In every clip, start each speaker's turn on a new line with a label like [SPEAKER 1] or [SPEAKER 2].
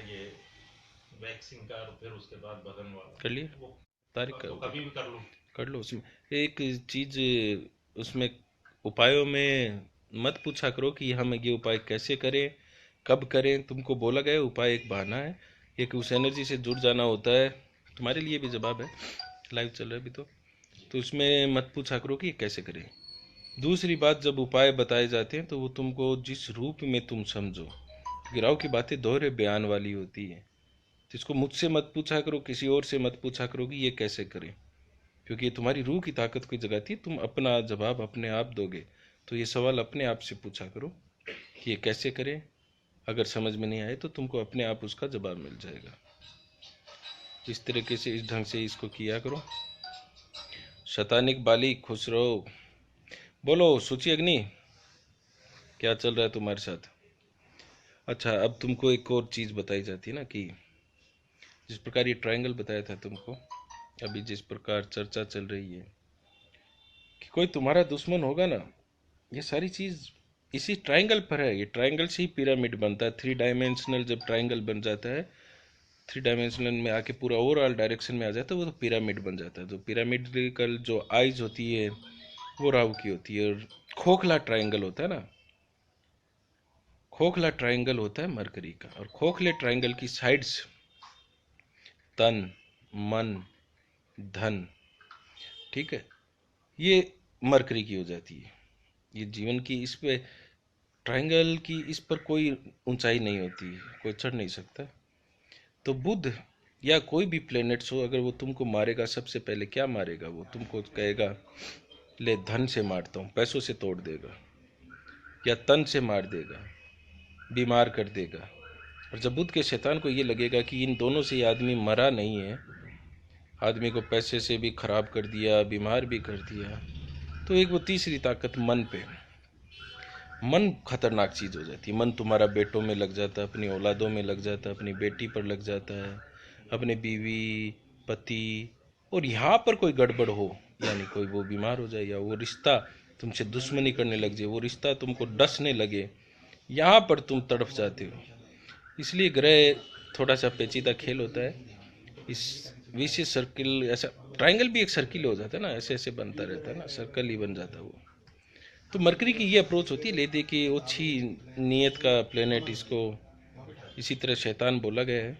[SPEAKER 1] ये वैक्सिंग का और फिर उसके बाद बदन वाला
[SPEAKER 2] कर लिए?
[SPEAKER 1] वो
[SPEAKER 2] तारीख का
[SPEAKER 1] तो कभी भी कर लूँ?
[SPEAKER 2] कर लो। उसमें एक चीज, उसमें उपायों में मत पूछा करो कि हम ये उपाय कैसे करें, कब करें। तुमको बोला गया उपाय एक बहाना है, एक उस एनर्जी से जुड़ जाना होता है। तुम्हारे लिए भी जवाब है, लाइव चल रहा है अभी तो उसमें मत पूछा करो कि ये कैसे करें। दूसरी बात, जब उपाय बताए जाते हैं तो वो तुमको जिस रूप में तुम समझो, गिराव की बातें दोहरे बयान वाली होती है। तो इसको मुझसे मत पूछा करो, किसी और से मत पूछा करो कि ये कैसे करें, क्योंकि ये तुम्हारी रूह की ताकत को जगाती है। तुम अपना जवाब अपने आप दोगे, तो ये सवाल अपने आप से पूछा करो कि ये कैसे करें। अगर समझ में नहीं आए तो तुमको अपने आप उसका जवाब मिल जाएगा। इस तरीके से, इस ढंग से इसको किया करो। शैतानिक बालिक खुश रहो। बोलो सूची अग्नि, क्या चल रहा है तुम्हारे साथ? अच्छा, अब तुमको एक और चीज़ बताई जाती है ना, कि जिस प्रकार ये ट्रायंगल बताया था तुमको, अभी जिस प्रकार चर्चा चल रही है कि कोई तुम्हारा दुश्मन होगा ना, ये सारी चीज़ इसी ट्रायंगल पर है। ये ट्रायंगल से ही पिरामिड बनता है। थ्री डायमेंशनल जब ट्रायंगल बन जाता है, थ्री डायमेंशनल में आके पूरा ओवरऑल डायरेक्शन में आ जाता है, वो तो पिरामिड बन जाता है। जो पिरामिडिकल जो आइज होती है वो राहु की होती है, और खोखला ट्रायंगल होता है ना, खोखला ट्रायंगल होता है मरकरी का। और खोखले ट्रायंगल की साइड्स तन, मन, धन, ठीक है, ये मरकरी की हो जाती है। ये जीवन की, इस पे ट्रायंगल की इस पर कोई ऊंचाई नहीं होती है, कोई चढ़ नहीं सकता। तो बुध या कोई भी प्लेनेट्स हो, अगर वो तुमको मारेगा, सबसे पहले क्या मारेगा? वो तुमको कहेगा ले धन से मारता हूँ, पैसों से तोड़ देगा, या तन से मार देगा, बीमार कर देगा। और जब बुध के शैतान को ये लगेगा कि इन दोनों से ये आदमी मरा नहीं है, आदमी को पैसे से भी खराब कर दिया, बीमार भी कर दिया, तो एक वो तीसरी ताकत मन पे। मन खतरनाक चीज़ हो जाती है। मन तुम्हारा बेटों में लग जाता है, अपनी औलादों में लग जाता है, अपनी बेटी पर लग जाता है, अपने बीवी, पति। और यहाँ पर कोई गड़बड़ हो, यानी कोई वो बीमार हो जाए, या वो रिश्ता तुमसे दुश्मनी करने लग जाए, वो रिश्ता तुमको डसने लगे, यहाँ पर तुम तड़फ जाते हो। इसलिए ग्रह थोड़ा सा पेचीदा खेल होता है। इस विशेष सर्किल, ऐसा ट्रायंगल भी एक सर्किल हो जाता है ना, ऐसे ऐसे बनता रहता है ना, सर्कल ही बन जाता है वो। तो मरकरी की ये अप्रोच होती है, ले दे के अच्छी नीयत का प्लेनेट, इसको इसी तरह शैतान बोला गया है।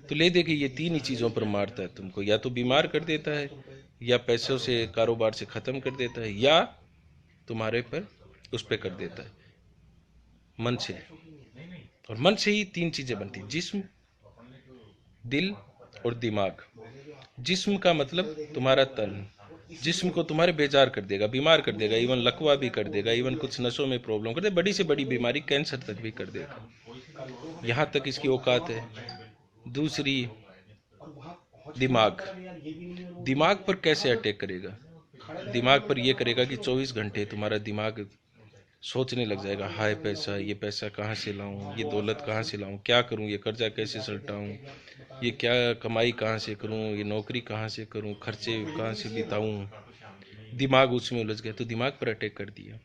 [SPEAKER 2] तो ले दे के ये तीन ही चीज़ों पर मारता है तुमको, या तो बीमार कर देता है, या पैसों से, कारोबार से ख़त्म कर देता है, या तुम्हारे पर उस पर कर देता है मन से। और मन से ही तीन चीज़ें बनती, जिस्म, दिल और दिमाग। जिस्म का मतलब तुम्हारा तन, जिस्म को तुम्हारे बेजार कर देगा, बीमार कर देगा, इवन लकवा भी कर देगा, इवन कुछ नसों में प्रॉब्लम कर देगा, बड़ी से बड़ी बीमारी कैंसर तक भी कर देगा, यहाँ तक इसकी औकात है। दूसरी, दिमाग। दिमाग पर कैसे अटैक करेगा? दिमाग पर यह करेगा कि 24 घंटे तुम्हारा दिमाग सोचने लग जाएगा, हाय पैसा, ये पैसा कहाँ से लाऊं, ये दौलत कहाँ से लाऊं, क्या करूं, ये कर्जा कैसे सल्टाऊं, ये क्या कमाई कहाँ से करूं, ये नौकरी कहाँ से करूं, खर्चे कहाँ से बिताऊं। दिमाग उसमें उलझ गया, तो दिमाग पर अटैक कर दिया।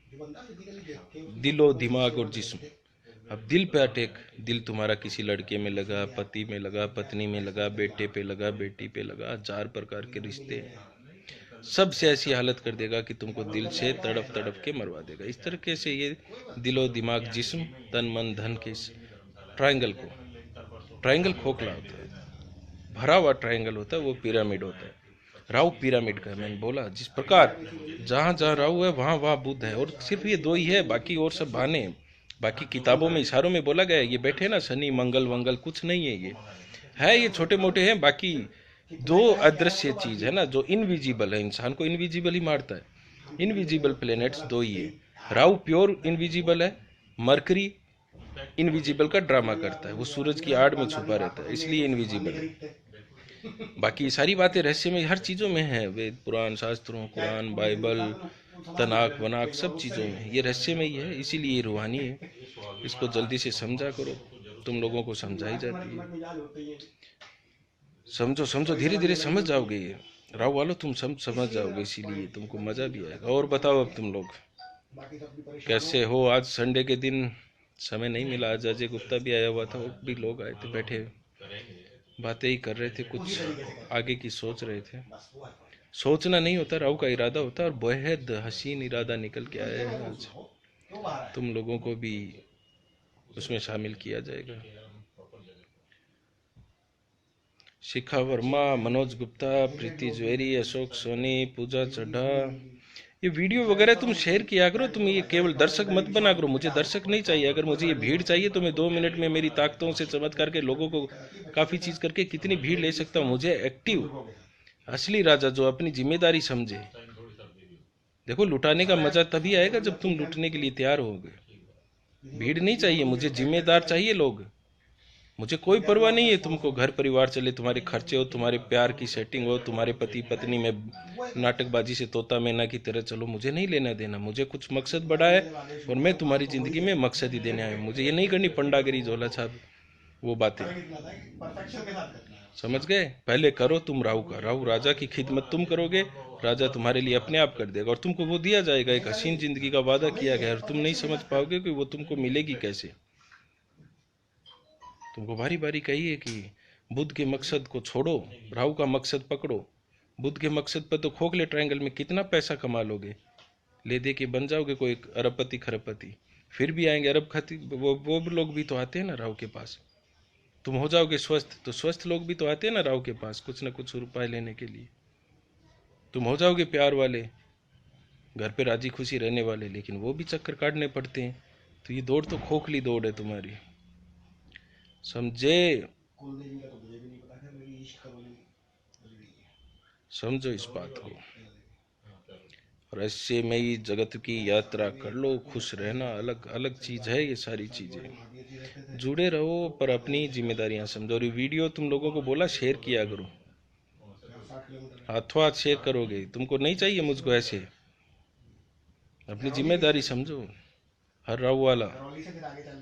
[SPEAKER 2] दिलो, दिमाग और जिस्म। अब दिल पे अटैक, दिल तुम्हारा किसी लड़के में लगा, पति में लगा, पत्नी में लगा, बेटे पे लगा, बेटी पे लगा, 4 प्रकार के रिश्ते हैं, सबसे ऐसी हालत कर देगा कि तुमको दिल से तड़प तड़प के मरवा देगा। इस तरीके से ये दिलो, दिमाग, जिस्म, तन, मन, धन के इस ट्रायंगल को, ट्रायंगल खोखला होता है, भरा हुआ ट्रायंगल होता है, वो पिरामिड होता है। राहु पिरामिड का, मैंने बोला जिस प्रकार जहाँ जहाँ राहु है वहाँ वहाँ बुध है, और सिर्फ ये दो ही है, बाकी और सब बहाने हैं। बाकी किताबों में इशारों में बोला गया है, ये बैठे ना शनि मंगल वंगल, कुछ नहीं है ये, है ये छोटे मोटे हैं। बाकी दो अदृश्य चीज है ना, जो इनविजिबल है, इंसान को इनविजिबल ही मारता है। इनविजिबल प्लेनेट्स दो ही है। राहु प्योर इनविजिबल है, मरकरी इनविजिबल का ड्रामा करता है, वो सूरज की आड़ में छुपा रहता है, इसलिए इनविजिबल है। बाकी सारी बातें रहस्य में, हर चीज़ों में है, वेद पुराण शास्त्रों, कुरान, बाइबल, तनाक वनाक, सब चीज़ों में ये रहस्य में ही है, इसीलिए ये रूहानी है। इसको जल्दी से समझा करो, तुम लोगों को समझाई जाती है। समझो समझो, धीरे धीरे समझ जाओगे ये राव वालों, तुम समझ जाओगे, इसीलिए तुमको मज़ा भी आएगा। और बताओ अब तुम लोग कैसे हो? आज संडे के दिन समय नहीं मिला। आज अजय गुप्ता भी आया हुआ था, वो भी लोग आए थे, बैठे
[SPEAKER 1] करेंगे।
[SPEAKER 2] बातें ही कर रहे थे, कुछ आगे की सोच रहे थे। सोचना नहीं होता, राहु का इरादा होता है, और बेहद हसीन इरादा निकल के आया है आज। तुम लोगों को भी उसमें शामिल किया जाएगा। शिखा वर्मा, मनोज गुप्ता, प्रीति ज्वेरी, अशोक सोनी, पूजा चड्ढा, ये वीडियो वगैरह तुम शेयर किया करो। तुम ये केवल दर्शक मत बना करो। मुझे दर्शक नहीं चाहिए। अगर मुझे ये भीड़ चाहिए तो मैं 2 मिनट में मेरी ताकतों से चमत्कार के लोगों को काफी चीज करके कितनी भीड़ ले सकता हूँ। मुझे एक्टिव असली राजा जो अपनी जिम्मेदारी समझे। देखो, लुटाने का मजा तभी आएगा जब तुम लुटने के लिए तैयार होगे। भीड़ नहीं चाहिए मुझे, जिम्मेदार चाहिए लोग। मुझे कोई परवाह नहीं है तुमको घर परिवार चले, तुम्हारे खर्चे हो, तुम्हारे प्यार की सेटिंग हो, तुम्हारे पति पत्नी में नाटकबाजी से तोता मैना की तरह चलो, मुझे नहीं लेना देना। मुझे कुछ मकसद बड़ा है और मैं तुम्हारी जिंदगी में मकसद ही देने आया हूँ। मुझे ये नहीं करनी पंडागिरी झोला छाप वो बातें, समझ गए? पहले करो तुम राहु का। राहु राजा की खिदमत तुम करोगे, राजा तुम्हारे लिए अपने आप कर देगा और तुमको वो दिया जाएगा। एक हसीन जिंदगी का वादा किया गया और तुम नहीं समझ पाओगे कि वो तुमको मिलेगी कैसे। तुमको बारी बारी कहिए कि बुद्ध के मकसद को छोड़ो, राहु का मकसद पकड़ो। बुद्ध के मकसद पर तो खोखले ट्रायंगल में कितना पैसा कमा लोगे, ले दे के बन जाओगे कोई अरबपति खरबपति। फिर भी आएंगे अरब खती, वो लोग भी तो आते हैं ना राहु के पास। तुम हो जाओगे स्वस्थ तो स्वस्थ लोग भी तो आते हैं ना राहु के पास, कुछ ना कुछ उपाय लेने के लिए। तुम हो जाओगे प्यार वाले, घर पे राजी खुशी रहने वाले, लेकिन वो भी चक्कर काटने पड़ते हैं। तो ये दौड़ तो खोखली दौड़ है तुम्हारी, समझे? समझो इस बात को। और ऐसे में ही जगत की यात्रा कर लो, खुश रहना अलग अलग चीज है। ये सारी चीजें जुड़े रहो पर अपनी जिम्मेदारियां समझो। और ये वीडियो तुम लोगों को बोला शेयर किया करो, हाथों हाथ शेयर करोगे। तुमको नहीं चाहिए मुझको ऐसे, अपनी जिम्मेदारी समझो। हर राहु वाला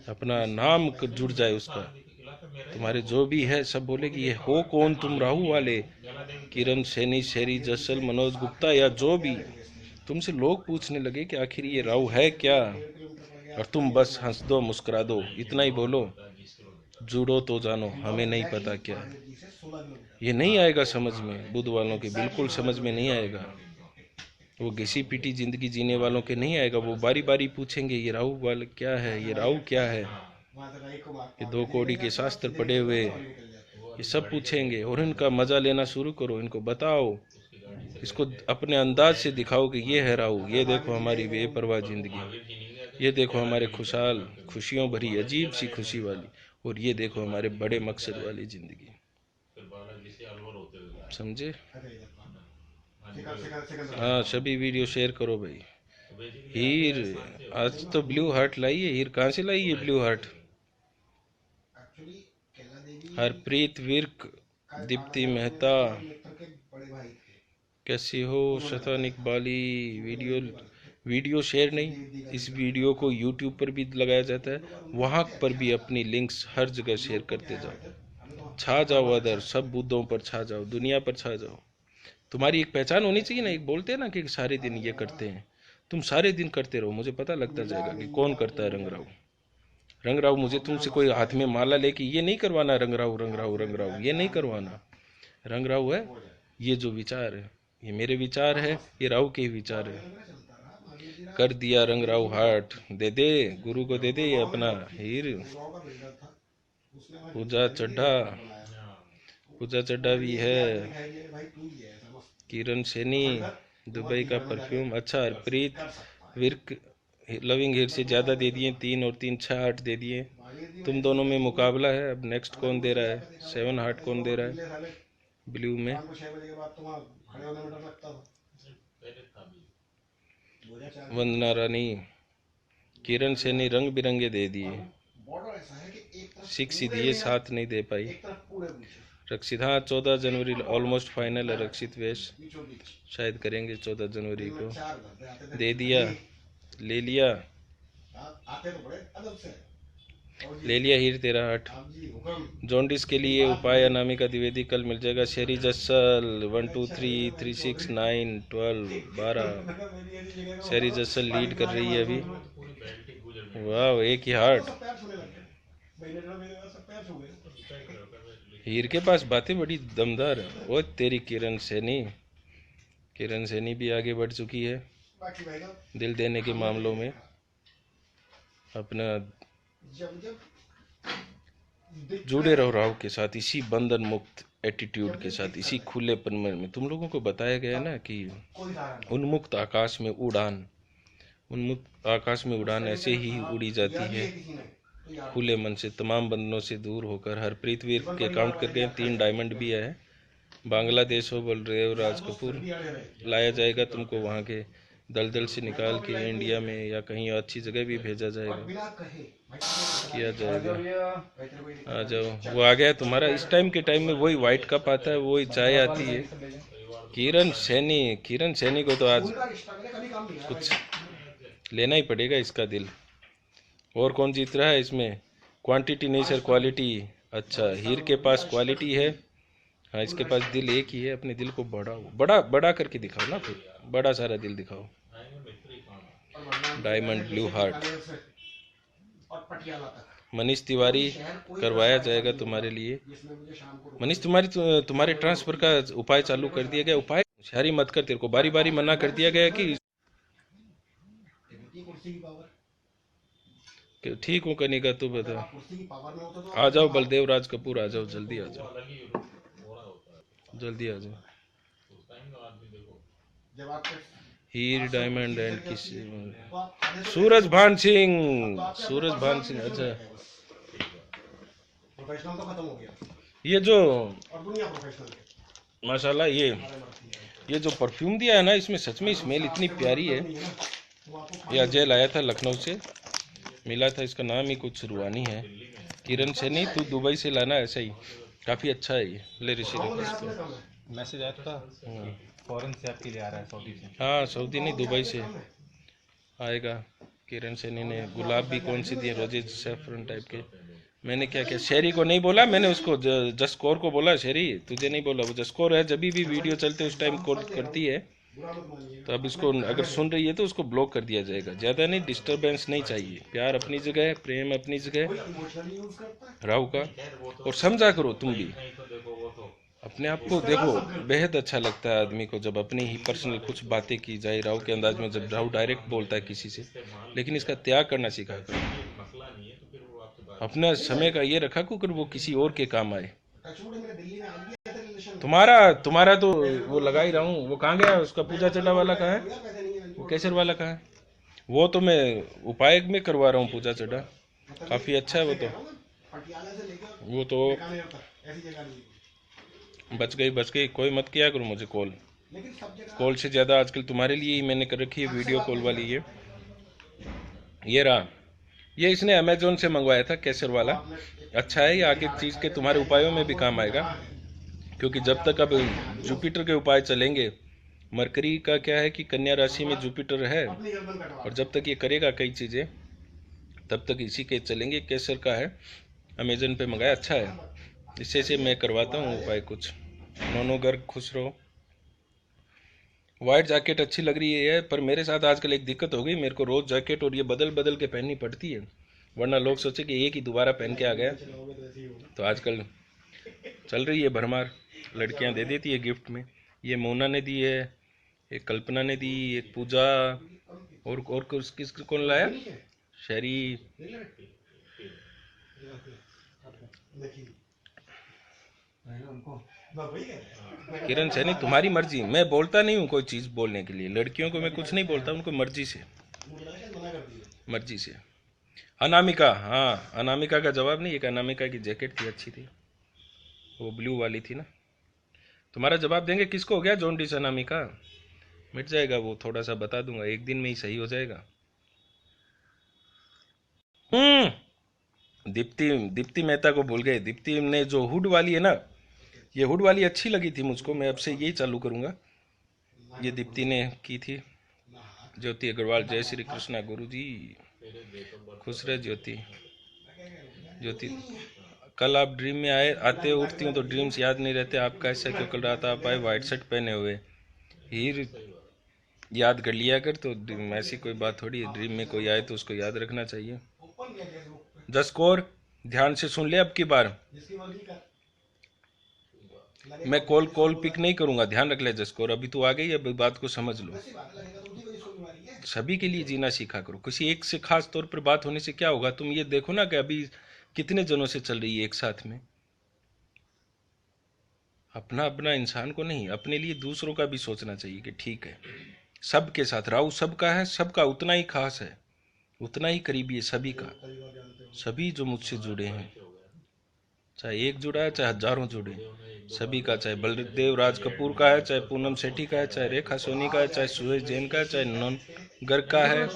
[SPEAKER 2] अपना नाम जुड़ जाए उसका, तुम्हारे जो भी है सब बोले कि ये हो कौन तुम राहु वाले, किरण सैनी, शेरी जसल, मनोज गुप्ता या जो भी। तुमसे लोग पूछने लगे कि आखिर ये राहु है क्या, और तुम बस हंस दो मुस्कुरा दो, इतना ही बोलो। जुड़ो तो जानो, हमें नहीं पता क्या है। ये नहीं आएगा समझ में, बुद्ध वालों के बिल्कुल समझ में नहीं आएगा। वो घिसी पीटी जिंदगी जीने वालों के नहीं आएगा। वो बारी बारी पूछेंगे ये राहु वाला क्या है, ये राहु क्या है, ये 2 कौड़ी के शास्त्र पढ़े हुए, ये सब पूछेंगे। और इनका मजा लेना शुरू करो, इनको बताओ, इसको अपने अंदाज से दिखाओ कि ये है राहु, ये देखो हमारी बेपरवाह जिंदगी, ये देखो हमारे खुशहाल खुशियों भरी अजीब सी खुशी वाली, और ये देखो हमारे बड़े मकसद वाली जिंदगी। समझे? हाँ, सभी वीडियो शेयर करो भाई। हीर आज तो ब्लू हार्ट लाई है। हीर कहाँ से लाई है ब्लू हार्ट? हरप्रीत विर्क, दीप्ति मेहता, कैसी हो शतान इकबाली। वीडियो शेयर नहीं, इस वीडियो को यूट्यूब पर भी लगाया जाता है, वहाँ पर भी अपनी लिंक्स हर जगह शेयर करते जाओ। छा जाओ अदर, सब बुद्धों पर छा जाओ, दुनिया पर छा जाओ। तुम्हारी एक पहचान होनी चाहिए ना। एक बोलते हैं ना कि सारे दिन ये करते हैं, तुम सारे दिन करते रहो, मुझे पता लगता जाएगा कि कौन करता है रंगराव। रंगराव मुझे तुमसे कोई हाथ में माला लेके ये नहीं करवाना, रंगराव रंगराव रंगराव ये नहीं करवाना। रंगराव है ये जो विचार है, ये मेरे विचार है, ये राहु के विचार है। कर दिया रंगराव हार्ट, दे दे गुरु को, दे दे ये अपना हीर। पूजा चड्ढा, पूजा चड्ढा भी है। किरण सैनी, दुबई का परफ्यूम। अच्छा, हरप्रीत विर्क लविंग हेयर से ज़्यादा दे दिए, 3 और 3 6 8 दे दिए। तुम दोनों में मुकाबला है। अब नेक्स्ट कौन दे रहा है, 7 हार्ट कौन दे रहा है ब्लू में? वंदना रानी, किरण सैनी रंग बिरंगे दे दिए, 6 ही दिए, 7 नहीं दे पाई। रक्षित, हाँ 14 जनवरी ऑलमोस्ट फाइनल है। रक्षित वेश शायद करेंगे 14 जनवरी को। दे दिया, ले लिया, ले लिया हीर तेरा हट। जॉन्डिस के लिए उपाय अनामिका द्विवेदी कल मिल जाएगा। शेरी जसल 1 2 3 3 6 9 12 12। शेरी जसल लीड कर रही है अभी। वाह, एक ही हार्ट। हीर के पास बातें बड़ी दमदार है। वो तेरी किरण सैनी, किरण सैनी भी आगे बढ़ चुकी है दिल देने के मामलों में। अपना जुड़े रहो राहु के साथ, इसी बंधन मुक्त एटीट्यूड के साथ, इसी खुलेपन में। तुम लोगों को बताया गया ना कि उन्मुक्त आकाश में उड़ान, उन्मुक्त आकाश में उड़ान ऐसे ही उड़ी जाती है, खुले मन से, तमाम बंधनों से दूर होकर। हरप्रीत वीर के काउंट करके 3 डायमंड भी है। बांग्लादेश हो बलदेव राज कपूर, लाया जाएगा तुमको वहाँ के दलदल से निकाल के इंडिया में या कहीं अच्छी जगह भी भेजा जाएगा, किया जाएगा। आ जाओ, वो आ गया तुम्हारा। इस टाइम के टाइम में वही वाइट कप आता है, वही चाय आती है। किरण सैनी, किरण सैनी को तो आज कुछ लेना ही पड़ेगा इसका दिल। और कौन जीत रहा है इसमें? क्वांटिटी नहीं सर, क्वालिटी। अच्छा, हीर के पास क्वालिटी है। हाँ, इसके पास दिल एक ही है। अपने दिल को बढ़ाओ, बड़ा बड़ा करके दिखाओ ना, फिर बड़ा सारा दिल दिखाओ। Diamond blue heart. Manish Tiwari, करवाया जाएगा तुम्हारे लिए। मनीष तुम्हारे ट्रांसफर का उपाय चालू कर दिया गया। उपाय होशियारी मत कर, तेरे को बारी बारी मना कर दिया गया कि ठीक हूँ कनिका, तू बता। आ जाओ बलदेव राज कपूर, आ जाओ, जल्दी आ जाओ, जल्दी आ जाओ। हीर डायमंड एंड किस, सूरज भान सिंह, सूरज भान सिंह। अच्छा, प्रोफेशनल तो खत्म हो गया। ये जो माशाल्लाह, ये जो परफ्यूम दिया है ना, इसमें सच में स्मेल इतनी प्यारी है। ये अजय लाया था लखनऊ से, मिला था। इसका नाम ही कुछ रूहानी है। किरण से नहीं, तू दुबई से लाना, ऐसा ही काफ़ी अच्छा है ये। ले ऋषि इसको।
[SPEAKER 3] मैसेज आया था फॉरेन से आपके लिए आ रहा है, सऊदी से।
[SPEAKER 2] हाँ, सऊदी नहीं, दुबई से आएगा। किरण सैनी ने गुलाब भी कौन से दिए, रोजेज सैफरन टाइप के। मैंने क्या किया, शेरी को नहीं बोला मैंने, उसको जसकौर को बोला। शेरी, तुझे नहीं बोला, वो जसकौर है, जब भी वीडियो चलते उस टाइम कॉल करती है। तो अब इसको अगर सुन रही है तो उसको ब्लॉक कर दिया जाएगा। ज़्यादा नहीं, डिस्टरबेंस नहीं चाहिए। प्यार अपनी जगह है, प्रेम अपनी जगह है राहु का। और समझा करो तुम भी अपने आप को। देखो, बेहद अच्छा लगता है आदमी को जब अपनी ही पर्सनल कुछ बातें की जाए राहु के अंदाज में, जब राहु डायरेक्ट बोलता है किसी से। लेकिन इसका त्याग करना सीखा करो। अपना समय का ये रखा करो वो किसी और के काम आए। तुम्हारा तो वो लगा ही रहा हूँ। वो कहाँ गया, उसका पूजा चड्डा वाला कहाँ है, वो केसर वाला कहाँ है? वो तो मैं उपाय में करवा रहा हूँ पूजा चड्डा, काफ़ी अच्छा है वो तो बच गई। कोई मत किया करो मुझे कॉल से ज़्यादा आजकल तुम्हारे लिए ही मैंने कर रखी है वीडियो कॉल वाली। ये रहा, ये इसने अमेजोन से मंगवाया था, केसर वाला। अच्छा है, ये आगे चीज़ के तुम्हारे उपायों में भी काम आएगा। क्योंकि जब तक अब जुपिटर के उपाय चलेंगे, मरकरी का क्या है कि कन्या राशि में जुपिटर है, और जब तक ये करेगा कई चीज़ें, तब तक इसी के चलेंगे। केसर का है, अमेजन पे मंगाया, अच्छा है। इससे से मैं करवाता हूँ उपाय कुछ। दोनों घर खुश रहो। वाइट जैकेट अच्छी लग रही है, पर मेरे साथ आजकल एक दिक्कत हो गई। मेरे को रोज़ जैकेट और ये बदल बदल के पहननी पड़ती है, वरना लोग सोचे कि एक ही दोबारा पहन के आ गया। तो आजकल चल रही है भरमार, लड़कियां दे देती है गिफ्ट में। ये मोना ने दी है, एक कल्पना ने दी, एक पूजा, और किस कौन लाया, शहरी। किरण सैनी, तुम्हारी मर्जी। मैं बोलता नहीं हूँ कोई चीज़ बोलने के लिए, लड़कियों को मैं कुछ नहीं बोलता, उनको मर्जी से। अनामिका, हाँ, अनामिका का जवाब नहीं। एक अनामिका की जैकेट थी, अच्छी थी, वो ब्लू वाली थी ना। तुम्हारा जवाब देंगे किसको हो गया जॉन्डिस? अनामिका मिट जाएगा वो, थोड़ा सा बता दूंगा, एक दिन में ही सही हो जाएगा। दीप्ति मेहता को भूल गए। दीप्ति ने जो हुड वाली है ना, ये हुड वाली अच्छी लगी थी मुझको, मैं अब से यही चालू करूंगा। ये दीप्ति ने की थी। ज्योति अग्रवाल, जय श्री कृष्णा गुरु जी, खुश रहे ज्योति। कल आप ड्रीम में आते उठती हूँ तो ड्रीम्स याद नहीं रहते आपका, ऐसा क्यों? कल रात आप आए वाइट शर्ट पहने हुए। हीर याद कर लिया कर। तो ऐसी कोई बात थोड़ी है, ड्रीम में कोई आए तो उसको याद रखना चाहिए। जसकोर ध्यान से सुन ले, अब की बार मैं कॉल पिक नहीं करूंगा, ध्यान रख ले जसकोर। अभी तू आ गई, अब बात को समझ लो। सभी के लिए जीना सीखा करो, किसी एक से खास तौर पर बात होने से क्या होगा। तुम ये देखो ना कि अभी कितने जनों से चल रही है एक साथ में। अपना अपना इंसान को नहीं, अपने लिए दूसरों का भी सोचना चाहिए कि ठीक है सबके साथ राहु सबका है, सबका उतना ही खास है, उतना ही करीबी है सभी का। सभी जो मुझसे जुड़े हैं, चाहे एक जुड़ा है चाहे हजारों जुड़े, सभी का, चाहे बलदेव राज कपूर का है, चाहे पूनम सेठी का है, चाहे रेखा सोनी का है, चाहे सुरेश जैन का है, चाहे नॉन गर्ग का है,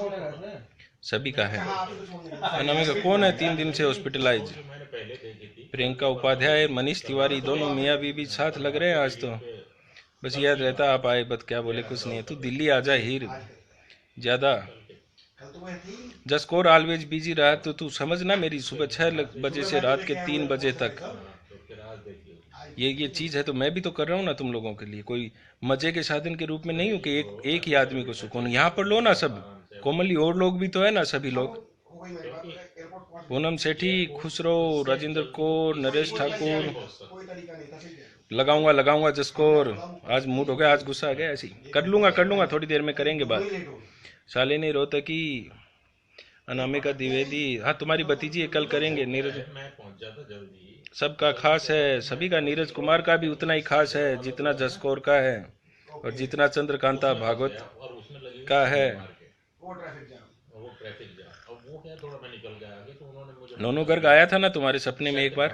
[SPEAKER 2] सभी का है। अनामिका कौन है 3 दिन से हॉस्पिटलाइज? प्रियंका उपाध्याय, मनीष तिवारी, दोनों मियाँ बीबी साथ लग रहे हैं आज तो। बस याद रहता आप आए, बस क्या बोले, कुछ नहीं है। तू दिल्ली आ जा हीर, ज्यादा जसकोर ऑलवेज बिजी रहा तो तू समझ ना मेरी, सुबह 6 बजे से रात के 3 बजे तक ये चीज है। तो मैं भी तो कर रहा हूँ ना तुम लोगों के लिए, कोई मजे के साधन के रूप में नहीं हूँ कि एक ही आदमी को सुकून। यहाँ पर लो ना सब, कोमली और लोग भी तो है ना, सभी लोग। पूनम सेठी, खुसरो, राजेंद्र कौर, नरेश ठाकुर, लगाऊंगा जसकोर। आज मूड हो गया, आज गुस्सा आ गया, ऐसी कर लूंगा, थोड़ी देर में करेंगे बात। शालिनी रोहतकी, अनामिका द्विवेदी, हाँ तुम्हारी भतीजी है, कल करेंगे। नीरज सबका खास है, सभी का। नीरज कुमार का भी उतना ही खास है जितना जसकोर का है और जितना चंद्रकांता भागवत का है। नोनू गर्ग आया था ना तुम्हारे सपने में एक बार,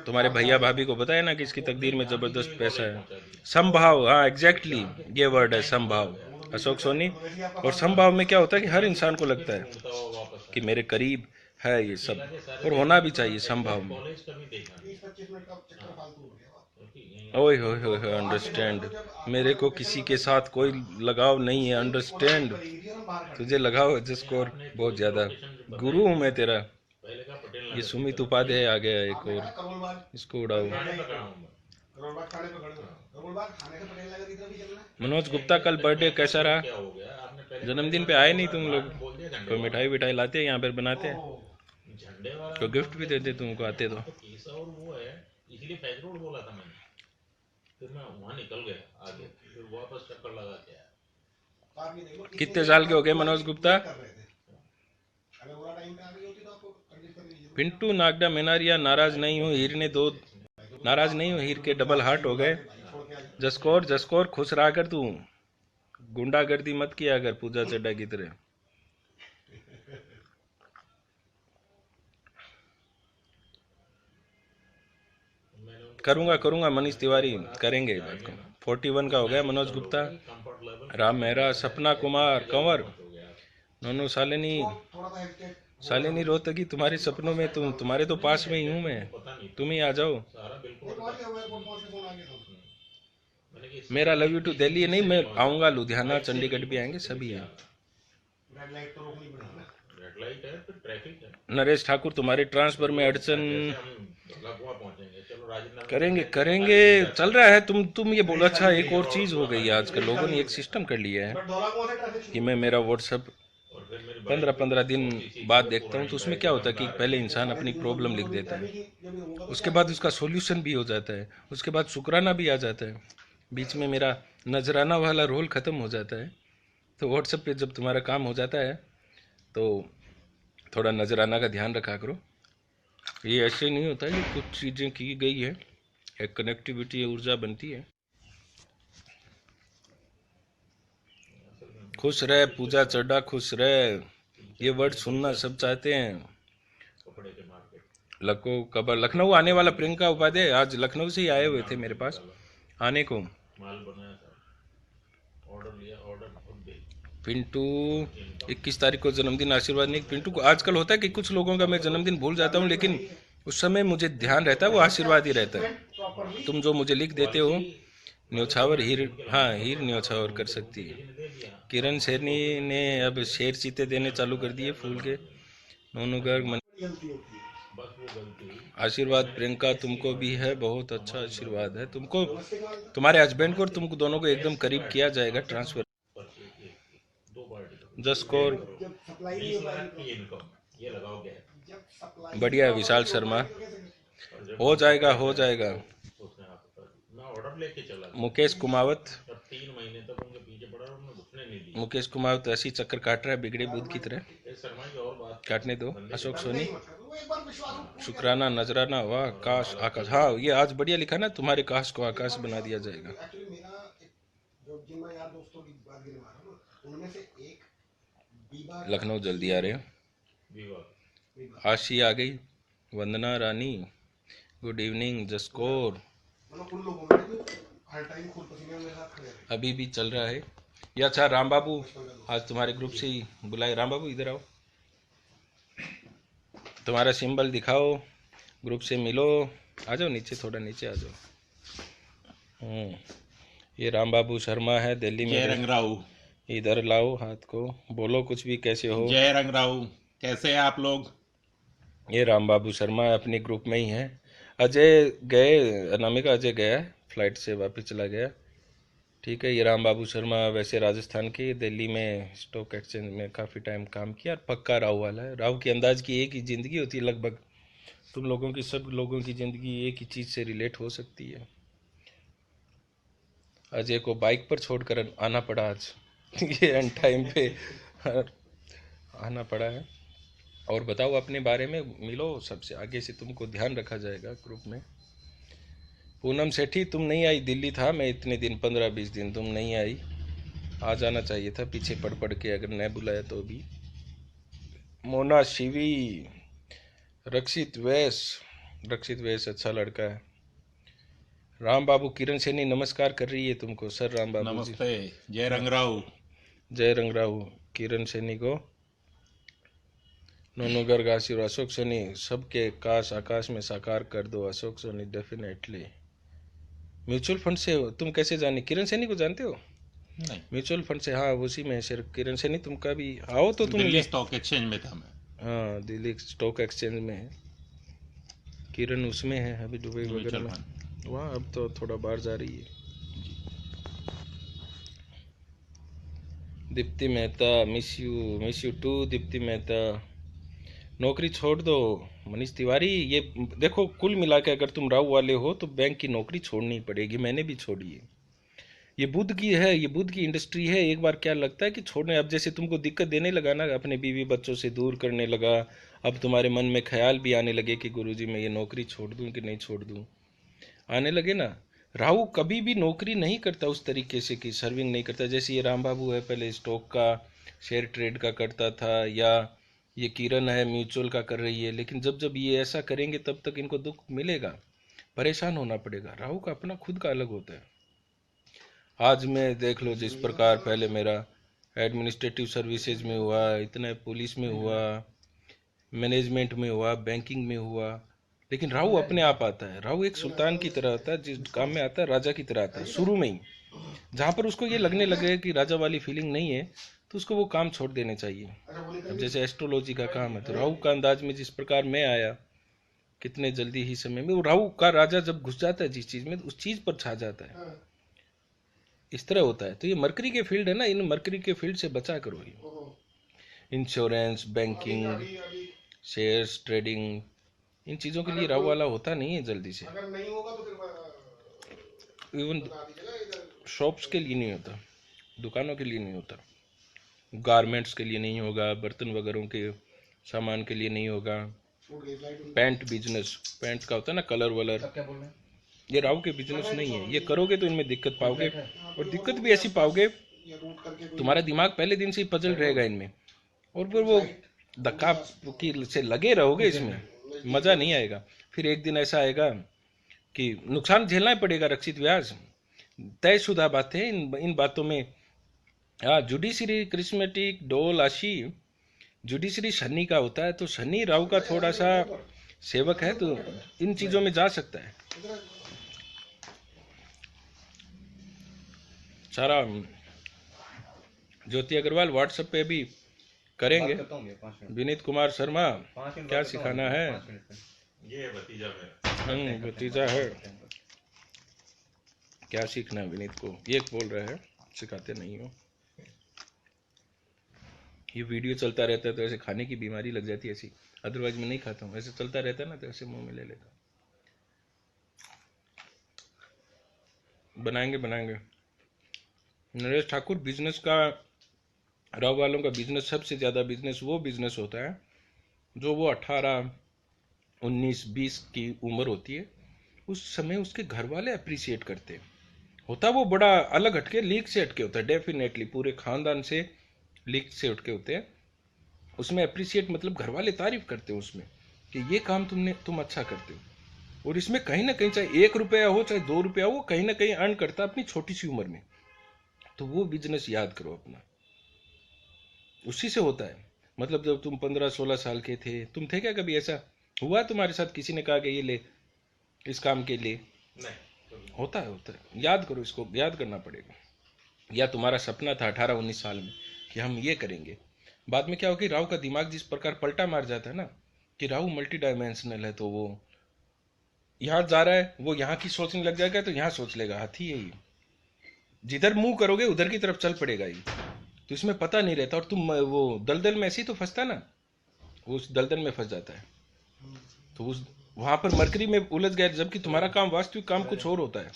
[SPEAKER 2] तुम्हारे भैया भाभी को बताया ना कि इसकी तकदीर में जबरदस्त पैसा है। संभाव, हाँ एग्जैक्टली ये वर्ड है, संभाव। अशोक सोनी। और संभाव में क्या होता है कि हर इंसान को लगता है कि मेरे करीब है ये सब, और होना भी चाहिए संभाव में। ओए हो अंडरस्टैंड, मेरे को किसी के साथ कोई लगाव नहीं है, अंडरस्टैंड। तुझे लगाव जसकोर बहुत ज्यादा, गुरु हूं मैं तेरा। ये सुमित उपाध्याय आ गया एक और, इसको उड़ाओ। मनोज गुप्ता, कल बर्थडे कैसा रहा? जन्मदिन पे आए नहीं तुम लोग, कोई मिठाई विठाई लाते हैं यहाँ पर बनाते हैं, कोई गिफ्ट भी देते तुमको आते तो।
[SPEAKER 1] इसलिए फैज रोड बोला था मैंने, फिर मैं वहां निकल गया आगे, फिर वापस चक्कर लगा के आया।
[SPEAKER 2] कितने साल के हो गए मनोज गुप्ता? पिंटू नागडा मेनारिया, नाराज नहीं हूँ हीर ने 2 नाराज नहीं हूँ, हीर के डबल हार्ट हो गए। जसकोर खुश रहा कर, तू गुंडागर्दी मत किया अगर पूजा चड्डा की तरह। करूंगा मनीष तिवारी, करेंगे बात को। 41 का हो गया मनोज गुप्ता। राम मेहरा, सपना कुमार, कंवर, नोनू शालिनी रोहतकी, तुम्हारे सपनों में तुम्हारे तो पास में ही हूँ मैं, तुम ही आ जाओ। मेरा लव यू टू दिल्ली है, नहीं मैं आऊंगा, लुधियाना चंडीगढ़ भी आएंगे, सभी है। नरेश ठाकुर, तुम्हारे ट्रांसफर में अड़चन, करेंगे चल रहा है। तुम ये बोलो। अच्छा एक और चीज हो गई है आजकल, लोगों ने एक सिस्टम कर लिया है कि मैं मेरा व्हाट्सएप 15-15 दिन बाद देखता हूँ। तो उसमें क्या होता है कि पहले इंसान अपनी प्रॉब्लम लिख देता है, उसके बाद उसका सॉल्यूशन भी हो जाता है, उसके बाद शुक्राना भी आ जाता है, बीच में मेरा नजराना वाला रोल ख़त्म हो जाता है। तो व्हाट्सएप पे जब तुम्हारा काम हो जाता है तो थोड़ा नजराना का ध्यान रखा करो। ये ऐसे नहीं होता है, कुछ चीज़ें की गई है, एक कनेक्टिविटी ऊर्जा बनती है। खुश रहे पूजा चड्डा, खुश रहे, ये वर्ड सुनना सब चाहते हैं। लखनऊ आने वाला प्रियंका उपाध्याय आज लखनऊ से ही आए हुए थे मेरे पास आने को। पिंटू 21 तारीख को जन्मदिन, आशीर्वाद नहीं। पिंटू को आजकल होता है कि कुछ लोगों का मैं जन्मदिन भूल जाता हूँ, लेकिन उस समय मुझे ध्यान रहता है, वो आशीर्वाद ही रहता है। तुम जो मुझे लिख देते हो, न्योछावर हीर, हाँ हीर न्योछावर कर सकती है। किरण शेरनी ने अब शेर चीते देने चालू कर दिए फूल के। नोनू गर्ग
[SPEAKER 1] बस वो गलती
[SPEAKER 2] आशीर्वाद प्रियंका तुमको भी है, बहुत अच्छा आशीर्वाद है तुमको, तुम्हारे हस्बैंड को और तुमको दोनों को एकदम करीब किया जाएगा ट्रांसफर।
[SPEAKER 1] पर दो पार्टी
[SPEAKER 2] जस्ट कोर
[SPEAKER 1] 20 लाख की इनकम ये लगाओ क्या
[SPEAKER 2] बढ़िया। विशाल शर्मा हो जाएगा, हो जाएगा।
[SPEAKER 1] उसने मैं ऑर्डर लेके चला गया।
[SPEAKER 2] मुकेश कुमावत,
[SPEAKER 1] और 3 महीने तक उनके पीछे पड़ा और उन्होंने घुसने नहीं दिया।
[SPEAKER 2] मुकेश कुमावत ऐसी चक्कर काट रहा है बिगड़े बुद्ध की तरह,
[SPEAKER 1] इस शर्मा की और बात
[SPEAKER 2] काटने दो।
[SPEAKER 1] बंदे
[SPEAKER 2] अशोक
[SPEAKER 1] के
[SPEAKER 2] सोनी, शुक्राना, नजराना, वाह, काश, आकाश। हाँ ये आज बढ़िया लिखा ना, तुम्हारे काश को आकाश बना दिया जाएगा। लखनऊ जल्दी आ रहे हो।
[SPEAKER 1] विवाह
[SPEAKER 2] आशी आ गई, वंदना रानी, गुड इवनिंग, जसकोर अभी भी चल रहा है ये। अच्छा राम बाबू आज तुम्हारे ग्रुप से ही बुलाए। राम बाबू इधर आओ, तुम्हारा सिंबल दिखाओ, ग्रुप से मिलो, आ जाओ नीचे, थोड़ा नीचे आ जाओ। ये राम बाबू शर्मा है दिल्ली में।
[SPEAKER 4] जय रंगराव,
[SPEAKER 2] इधर लाओ हाथ को, बोलो कुछ भी, कैसे हो।
[SPEAKER 4] जय रंगराव, कैसे हैं आप लोग?
[SPEAKER 2] ये राम बाबू शर्मा अपने ग्रुप में ही है। अजय गए, अनामिका अजय गया फ्लाइट से वापस चला गया, ठीक है। ये राम बाबू शर्मा वैसे राजस्थान के, दिल्ली में स्टॉक एक्सचेंज में काफ़ी टाइम काम किया और पक्का राव वाला है। राव की अंदाज की एक ही ज़िंदगी होती है लगभग, तुम लोगों की, सब लोगों की ज़िंदगी एक ही चीज़ से रिलेट हो सकती है। अजय को बाइक पर छोड़कर आना पड़ा आज ये अन टाइम पे आना पड़ा है। और बताओ अपने बारे में, मिलो सबसे, आगे से तुमको ध्यान रखा जाएगा ग्रुप में। पूनम सेठी तुम नहीं आई, दिल्ली था मैं इतने दिन, 15-20 दिन तुम नहीं आई, आ जाना चाहिए था पीछे पड़ पड़ के, अगर नहीं बुलाया तो भी। मोना शिवी, रक्षित वैस अच्छा लड़का है। राम बाबू, किरण सैनी नमस्कार कर रही है तुमको। सर राम बाबू जी
[SPEAKER 4] नमस्ते, जय रंगराव।
[SPEAKER 2] जय रंगराव किरण सैनी को। नोनो गर्ग आशीर्वाद, अशोक सोनी, सबके काश आकाश में साकार कर दो। Ashok Soni definitely. Mutual fund से हो तुम, कैसे जाने? किरण सैनी को जानते हो?
[SPEAKER 4] नहीं,
[SPEAKER 2] म्यूचुअल फंड से, हाँ उसी में है किरण सैनी। तुम का भी आओ तो तुम।
[SPEAKER 4] दिल्ली स्टॉक एक्सचेंज में था मैं।
[SPEAKER 2] हाँ दिल्ली स्टॉक एक्सचेंज में है किरण, उसमें है अभी दुबई वगैरह
[SPEAKER 4] म्यूचुअल
[SPEAKER 2] में।
[SPEAKER 4] फंड।
[SPEAKER 2] वहाँ अब तो थोड़ा बाहर जा रही है। Deepti Mehta, miss you too Deepti Mehta. नौकरी छोड़ दो मनीष तिवारी। ये देखो, कुल मिला के अगर तुम राव वाले हो तो बैंक की नौकरी छोड़नी पड़ेगी, मैंने भी छोड़ी है। ये बुद्ध की है, ये बुद्ध की इंडस्ट्री है। एक बार क्या लगता है कि छोड़ने, अब जैसे तुमको दिक्कत देने लगा ना, अपने बीवी बच्चों से दूर करने लगा, अब तुम्हारे मन में ख्याल भी आने लगे कि गुरुजी मैं ये नौकरी छोड़ दूं कि नहीं छोड़ दूं, आने लगे ना। राहु कभी भी नौकरी नहीं करता उस तरीके से कि सर्विंग नहीं करता। जैसे ये राम बाबू है, पहले स्टॉक का, शेयर ट्रेड का करता था, या ये किरण है म्यूचुअल का कर रही है, लेकिन जब जब ये ऐसा करेंगे तब तक इनको दुख मिलेगा, परेशान होना पड़ेगा। राहु का अपना खुद का अलग होता है। आज मैं देख लो, जिस प्रकार पहले मेरा एडमिनिस्ट्रेटिव सर्विसेज में हुआ, इतना पुलिस में हुआ, मैनेजमेंट में हुआ, बैंकिंग में हुआ, लेकिन राहु अपने आप आता है। राहु एक सुल्तान की तरह आता है, जिस काम में आता है राजा की तरह आता है शुरू में ही। जहाँ पर उसको ये लगने लगे कि राजा वाली फीलिंग नहीं है तो उसको वो काम छोड़ देने चाहिए। अब जैसे एस्ट्रोलॉजी का काम है, तो राहु का अंदाज में जिस प्रकार मैं आया, कितने जल्दी ही समय में वो राहु का राजा जब घुस जाता है जिस चीज में, उस चीज पर छा जाता है। इस तरह होता है। तो ये मरकरी के फील्ड है ना, इन मरकरी के फील्ड से बचा करो। ये इंश्योरेंस, बैंकिंग, शेयर्स ट्रेडिंग, इन चीज़ों के लिए राहु वाला होता नहीं है जल्दी से। इवन शॉप्स के लिए नहीं होता, दुकानों के लिए नहीं होता, गारमेंट्स के लिए नहीं होगा, बर्तन वगैरह के सामान के लिए नहीं होगा, पैंट बिजनेस, पैंट का होता है ना कलर वलर, ये राहु के बिजनेस नहीं है। ये करोगे तो इनमें दिक्कत पाओगे, और दिक्कत भी ऐसी पाओगे, तुम्हारा दिमाग पहले दिन से ही पजल रहेगा इनमें, और फिर वो धक्का की से लगे रहोगे इसमें, मज़ा नहीं आएगा। फिर एक दिन ऐसा आएगा कि नुकसान झेलना ही पड़ेगा। रक्षित व्यास, तयशुदा बात है इन बातों में। हाँ, जुडिशरी क्रिस्मेटिक डोल आशी, जुडिशरी शनि का होता है, तो शनि राहु का थोड़ा सा सेवक है, तो इन चीज़ों में जा सकता है सारा। ज्योति अग्रवाल व्हाट्सएप पे भी करेंगे।
[SPEAKER 3] बात करता हूँ भैया, 5 मिनट।
[SPEAKER 2] विनीत कुमार शर्मा
[SPEAKER 3] 5 मिनट
[SPEAKER 2] क्या
[SPEAKER 3] बात करता हूँ,
[SPEAKER 2] सिखाना है?
[SPEAKER 3] 5 मिनट में।
[SPEAKER 1] ये है भतीजा मेरा।
[SPEAKER 2] भतीजा है, क्या सीखना है विनीत को? ये बोल रहा है सिखाते नहीं हो। ये वीडियो चलता रहता है तो ऐसे खाने की बीमारी लग जाती है ऐसी, अदरवाइज मैं नहीं खाता हूँ, ऐसे चलता रहता है ना तो ऐसे मुंह में ले लेता हूँ। बनाएंगे बनाएंगे। नरेश ठाकुर, बिजनेस का, राव वालों का बिजनेस, सबसे ज़्यादा बिजनेस वो बिजनेस होता है जो वो 18, 19, 20 की उम्र होती है, उस समय उसके घर वाले अप्रिसिएट करते हैं। होता वो बड़ा अलग हटके, लीक से हटके होता है, डेफिनेटली पूरे खानदान से लीक से हटके होते हैं। उसमें अप्रिसिएट मतलब घर वाले तारीफ करते हो उसमें कि ये काम तुम अच्छा करते हो। और इसमें कहीं ना कहीं चाहे 1 रुपया हो चाहे 2 रुपया हो, वो कहीं ना कहीं अर्न करता है अपनी छोटी सी उम्र में। तो वो बिजनेस याद करो अपना, उसी से होता है। मतलब जब तुम 15-16 साल के थे, तुम थे क्या, कभी ऐसा हुआ तुम्हारे साथ किसी ने कहा कि ये ले इस काम के लिए?
[SPEAKER 1] नहीं,
[SPEAKER 2] होता है। याद करो, इसको याद करना पड़ेगा। या तुम्हारा सपना था 18-19 साल में कि हम ये करेंगे, बाद में क्या हो कि राहु का दिमाग जिस प्रकार पलटा मार जाता है ना, कि राहु मल्टी डायमेंशनल है, तो वो यहाँ जा रहा है, वो यहाँ की सोचने लग जाएगा, तो यहाँ सोच लेगा। हाथी यही, जिधर मुंह करोगे उधर की तरफ चल पड़ेगा ही। तो इसमें पता नहीं रहता, और तुम वो दलदल में ऐसे ही तो फंसता ना, उस दलदल में फंस जाता है। तो उस वहां पर मरकरी में उलझ गया, जबकि तुम्हारा काम, वास्तविक काम कुछ और होता है।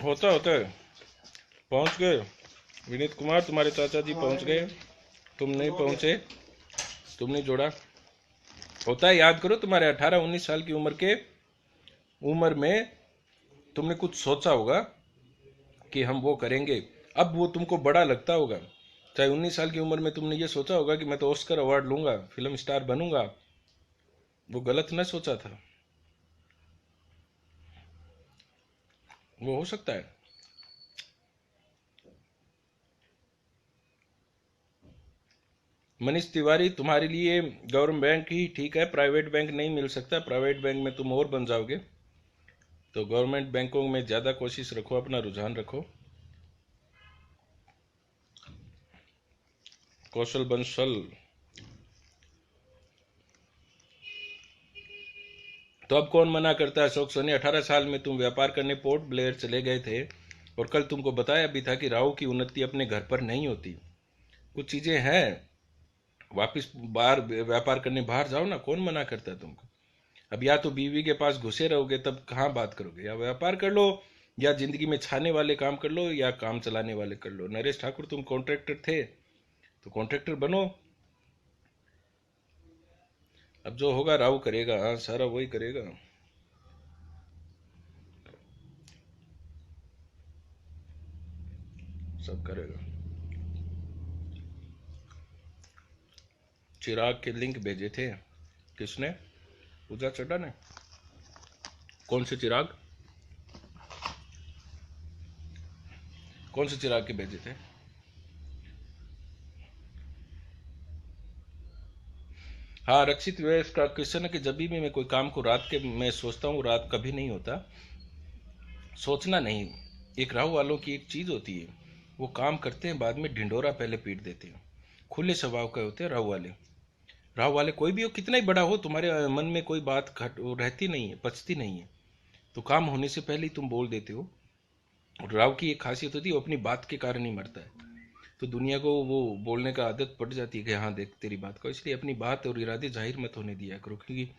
[SPEAKER 2] होता है। पहुंच गए विनीत कुमार, तुम्हारे चाचा जी पहुंच गए, तुम नहीं पहुंचे, तुम नहीं जोड़ा। होता है, याद करो, तुम्हारे 18-19 साल की उम्र में तुमने कुछ सोचा होगा कि हम वो करेंगे। अब वो तुमको बड़ा लगता होगा। चाहे 19 साल की उम्र में तुमने ये सोचा होगा कि मैं तो ऑस्कर अवार्ड लूंगा, फिल्म स्टार बनूंगा, वो गलत न सोचा था, वो हो सकता है। मनीष तिवारी, तुम्हारे लिए गवर्नमेंट बैंक ही ठीक है, प्राइवेट बैंक नहीं मिल सकता। प्राइवेट बैंक में तुम और बन जाओगे, तो गवर्नमेंट बैंकों में ज़्यादा कोशिश रखो, अपना रुझान रखो। कौशल बंसल, तो अब कौन मना करता है? अशोक सोनी, 18 साल में तुम व्यापार करने पोर्ट ब्लेयर चले गए थे, और कल तुमको बताया भी था कि राहु की उन्नति अपने घर पर नहीं होती। कुछ चीजें हैं, वापिस बाहर व्यापार करने बाहर जाओ ना, कौन मना करता है तुमको? अब या तो बीवी के पास घुसे रहोगे, तब कहाँ बात करोगे? या व्यापार कर लो, या जिंदगी में छाने वाले काम कर लो, या काम चलाने वाले कर लो। नरेश ठाकुर, तुम कॉन्ट्रैक्टर थे तो कॉन्ट्रैक्टर बनो। अब जो होगा राहु करेगा, हाँ, सारा वही करेगा। सब करेगा। चिराग के लिंक भेजे थे, किसने? पूजा चड्डा ने। कौन से चिराग? कौन से चिराग के भेजे थे? हाँ, रक्षित व्यस का क्वेश्चन है कि जब भी मैं कोई काम को रात के मैं सोचता हूँ, रात कभी नहीं होता। सोचना नहीं, एक राहु वालों की एक चीज होती है, वो काम करते हैं, बाद में ढिंडोरा पहले पीट देते हैं। खुले स्वभाव के होते हैं राहु वाले। राहु वाले कोई भी हो, कितना ही बड़ा हो, तुम्हारे मन में कोई बात रहती नहीं है, पचती नहीं है, तो काम होने से पहले ही तुम बोल देते हो। और राहु की एक खासियत होती है, वो अपनी बात के कारण ही मरता है। तो दुनिया को वो बोलने का आदत पड़ जाती है कि हाँ देख तेरी बात को, इसलिए अपनी बात और इरादे जाहिर मत होने दिया करो। क्योंकि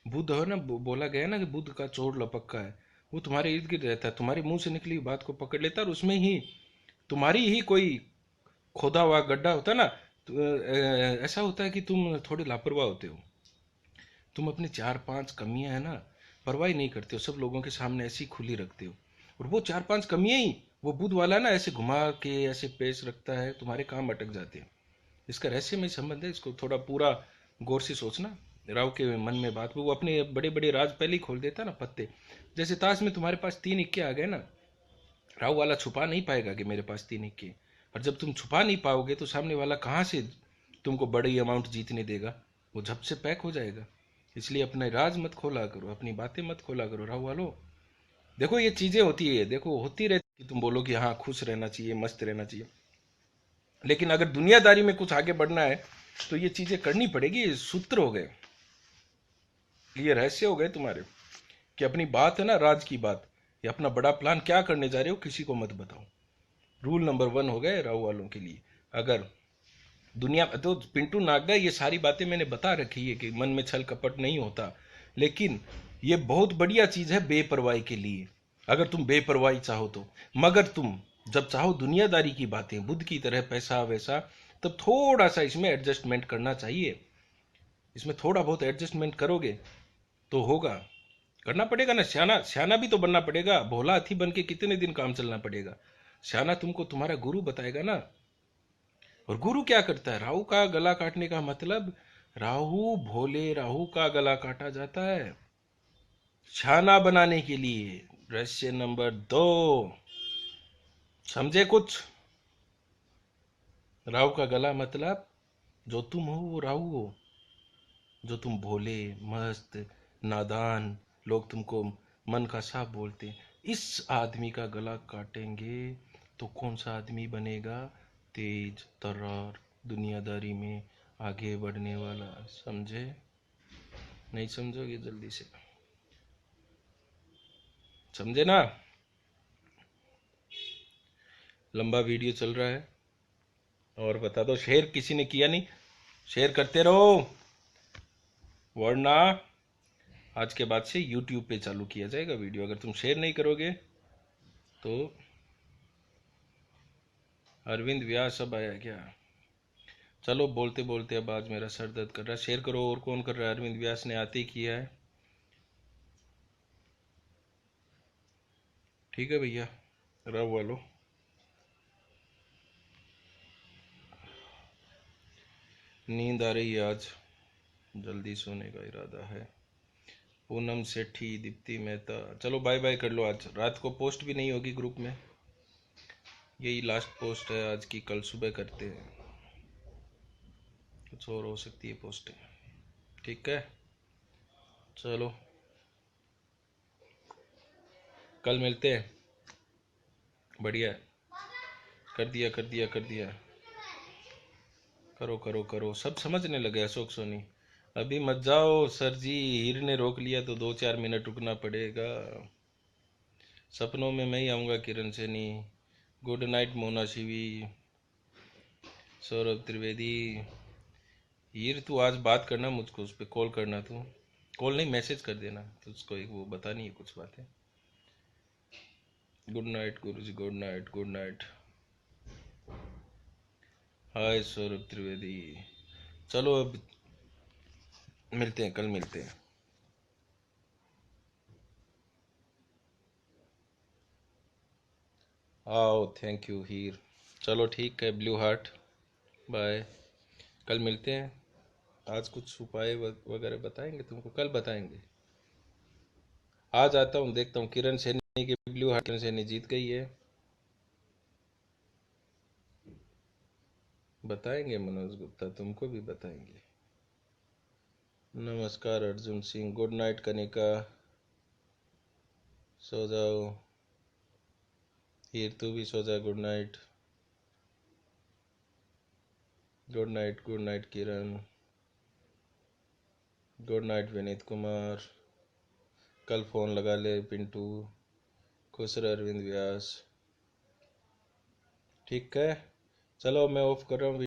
[SPEAKER 2] बुद्ध है ना, बोला गया ना कि बुद्ध का चोर लपक्का है, वो तुम्हारे इर्द गिर्द रहता है, तुम्हारे मुंह से निकली हुई बात को पकड़ लेता है, और उसमें ही तुम्हारी ही कोई खोदा हुआ गड्ढा होता है ना। तो ऐसा होता है कि तुम थोड़े लापरवाह होते हो, तुम अपनी 4-5 कमियां है ना, परवाह नहीं करते हो, सब लोगों के सामने ऐसी खुली रखते हो। और वो 4-5 कमियां ही वो बुद्ध वाला ना ऐसे घुमा के ऐसे पेश रखता है, तुम्हारे काम अटक जाते हैं। इसका रहस्यमय संबंध है, इसको थोड़ा पूरा गौर से सोचना। राव के मन में बात, वो अपने बड़े बड़े राज पहले ही खोल देता ना, पत्ते। जैसे ताश में तुम्हारे पास 3 इक्के आ गए ना, राव वाला छुपा नहीं पाएगा कि मेरे पास 3 इक्के। और जब तुम छुपा नहीं पाओगे तो सामने वाला कहाँ से तुमको बड़ी अमाउंट जीतने देगा, वो झप से पैक हो जाएगा। इसलिए अपने राज मत खोला करो, अपनी बातें मत खोला करो राहु वालों। देखो ये चीजें होती है, देखो होती रहती, तुम बोलो कि हाँ खुश रहना चाहिए, मस्त रहना चाहिए। लेकिन अगर दुनियादारी में कुछ आगे बढ़ना है तो ये चीजें करनी पड़ेगी। ये सूत्र हो गए, ये रहस्य हो गए तुम्हारे कि अपनी बात है ना, राज की बात, ये अपना बड़ा प्लान क्या करने जा रहे हो किसी को मत बताओ। रूल नंबर 1 हो गए राहु वालों के लिए। अगर दुनिया तो पिंटू नागदा, ये सारी बातें मैंने बता रखी है कि मन में छल कपट नहीं होता, लेकिन ये बहुत बढ़िया चीज है बेपरवाही के लिए, अगर तुम बेपरवाही चाहो तो। मगर तुम जब चाहो दुनियादारी की बातें, बुद्ध की तरह पैसा वैसा, तब थोड़ा सा इसमें एडजस्टमेंट करना चाहिए। इसमें थोड़ा बहुत एडजस्टमेंट करोगे तो होगा, करना पड़ेगा ना। सियाना सियाना भी तो बनना पड़ेगा। भोला हाथी बन के कितने दिन काम चलना पड़ेगा। सियाना तुमको तुम्हारा गुरु बताएगा ना। और गुरु क्या करता है? राहु का गला काटने का मतलब, राहु भोले राहु का गला काटा जाता है सियाना बनाने के लिए। रहस्य नंबर 2, समझे कुछ? राहु का गला मतलब जो तुम हो वो राहु हो, जो तुम भोले मस्त नादान, लोग तुमको मन का साफ बोलते हैं, इस आदमी का गला काटेंगे तो कौन सा आदमी बनेगा? तेज तर्रार, दुनियादारी में आगे बढ़ने वाला। समझे? नहीं समझोगे जल्दी से, समझे ना? लंबा वीडियो चल रहा है। और बता दो, शेयर किसी ने किया नहीं? शेयर करते रहो, वरना आज के बाद से YouTube पे चालू किया जाएगा वीडियो। अगर तुम शेयर नहीं करोगे तो अरविंद व्यास अब आया क्या? चलो बोलते बोलते अब आज मेरा सर दर्द कर रहा है। शेयर करो। और कौन कर रहा है? अरविंद व्यास ने आते ही किया है। ठीक है भैया, रहो वालो। नींद आ रही है, आज जल्दी सोने का इरादा है। पूनम सेठी, दीप्ति मेहता, चलो बाय बाय कर लो। आज रात को पोस्ट भी नहीं होगी ग्रुप में, यही लास्ट पोस्ट है आज की। कल सुबह करते हैं, कुछ और हो सकती है पोस्टें। ठीक है, चलो कल मिलते हैं। बढ़िया, कर दिया कर दिया कर दिया। करो करो करो, सब समझने लगे। अशोक सोनी, अभी मत जाओ सर जी, हीर ने रोक लिया तो 2-4 मिनट रुकना पड़ेगा। सपनों में मैं ही आऊँगा किरण सैनी। Good night Mona Shivi, Saurabh Trivedi. हीर तू आज बात करना मुझको, उस पर कॉल करना। तू कॉल नहीं, मैसेज कर देना, तुझको एक वो बतानी है कुछ बातें। गुड नाइट गुरु जी, गुड नाइट गुड नाइट। हाय सौरभ त्रिवेदी। चलो अब मिलते हैं, कल मिलते हैं। आओ, थैंक यू हीर। चलो ठीक है ब्लू हार्ट, बाय। कल मिलते हैं। आज कुछ उपाय वगैरह बताएंगे तुमको, कल बताएंगे। आज आता हूँ, देखता हूँ। किरण सैनी की ब्लू हार्ट, किरण सैनी जीत गई है, बताएंगे। मनोज गुप्ता तुमको भी बताएंगे। नमस्कार अर्जुन सिंह, गुड नाइट कनिका, सो जाओ। हीर तू भी सो जा, गुड नाइट। गुड नाइट किरण, गुड नाइट विनीत कुमार। कल फोन लगा ले पिंटू। खुश रह अरविंद व्यास। ठीक है, चलो मैं ऑफ कर रहा हूँ।